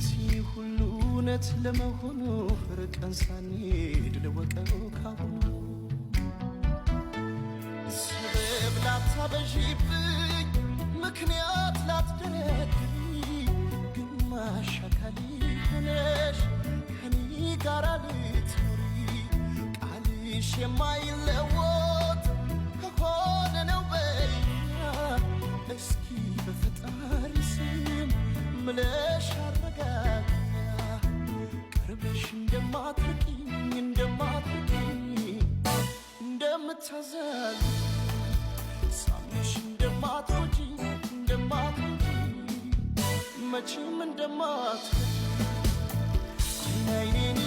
የምትይ ሁሉ እውነት ለመሆኑ ርቀን ሳንሄድ ልወቀው ካሁኑ ሰበብ ላታበዢብኝ ምክንያት ላትደረድሪ ግማሽ አካሌ ሆነሽ ከኔ ጋር ልትኖሪ ቃልሽ የማይለወጥ ከሆነ ነው በይኛ እስኪ በፈጣሪ ስም ምለሽ አረጋግኛ ቀርበሽ እንደማትርቂኝ እንደምታዛኝ ሳምሽ እንደማትወጂኝ መቼም እንደማትወጂኝ አይኔን